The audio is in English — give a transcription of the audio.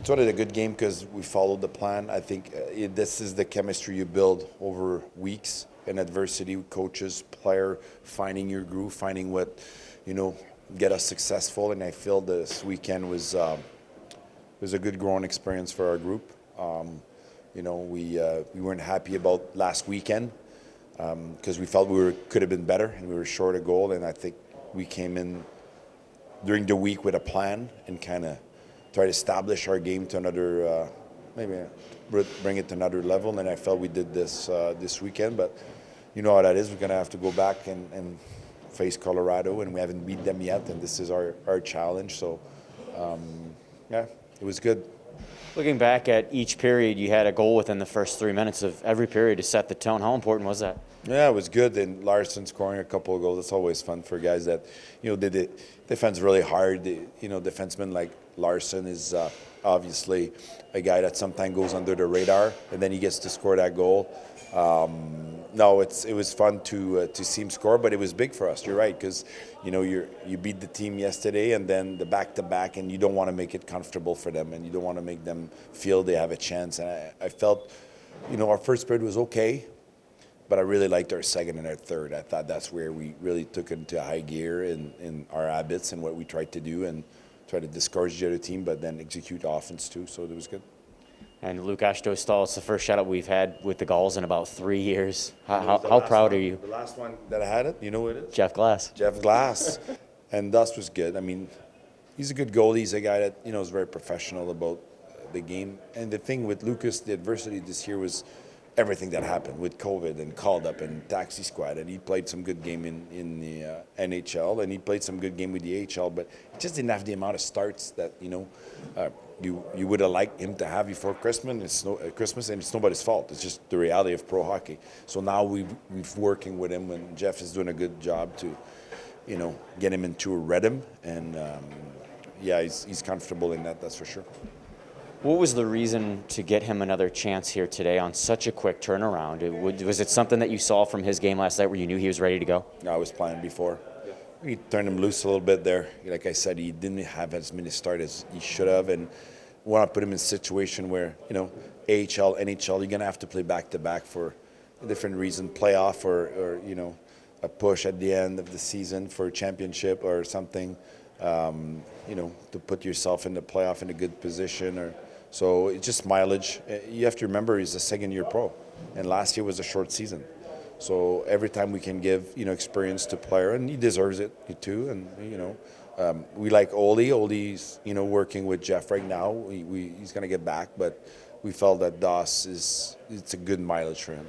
It's one of the good game because we followed the plan. I think this is the chemistry you build over weeks in adversity with coaches, player, finding your groove, finding what, get us successful. And I feel this weekend was a good growing experience for our group. We weren't happy about last weekend because we felt could have been better and we were short a goal. And I think we came in during the week with a plan and kind of try to establish our game to another, maybe bring it to another level. And I felt we did this weekend. But you know how that is. We're going to have to go back and face Colorado, and we haven't beat them yet. And this is our challenge. So, it was good. Looking back at each period, you had a goal within the first 3 minutes of every period to set the tone. How important was that? Yeah, it was good. And Larson scoring a couple of goals, it's always fun for guys that, did the defense really hard. Defensemen like Larson is obviously a guy that sometimes goes under the radar, and then he gets to score that goal. It was fun to see him score, but it was big for us. You're right, because you beat the team yesterday, and then the back-to-back, and you don't want to make it comfortable for them, and you don't want to make them feel they have a chance. And I felt, our first period was okay, but I really liked our second and our third. I thought that's where we really took it into high gear in our habits and what we tried to do, and try to discourage the other team, but then execute offense too. So it was good. And Lukas Dostal, it's the first shutout we've had with the Gulls in about 3 years. How proud are you? The last one that I had it, you know who it is? Jeff Glass. Jeff Glass. And Dust was good. I mean, he's a good goalie. He's a guy that, is very professional about the game. And the thing with Lukas, the adversity this year was everything that happened with COVID and called up and taxi squad. And he played some good game in the NHL, and he played some good game with the AHL, but he just didn't have the amount of starts that, you would have liked him to have before Christmas. And it's nobody's fault. It's just the reality of pro hockey. So now we're working with him, and Jeff is doing a good job to, get him into a rhythm. And he's comfortable in that's for sure. What was the reason to get him another chance here today on such a quick turnaround? Was it something that you saw from his game last night where you knew he was ready to go? No, I was playing before. He turned him loose a little bit there. Like I said, he didn't have as many starts as he should have, and want to put him in a situation where, AHL, NHL, you're going to have to play back-to-back for a different reason, playoff or a push at the end of the season for a championship or something, to put yourself in the playoff in a good position. So it's just mileage. You have to remember he's a second-year pro, and last year was a short season. So every time we can give, experience to player, and he deserves it too. And, we like Oli. Oli's, working with Jeff right now. He's going to get back, but we felt that it's a good mileage for him.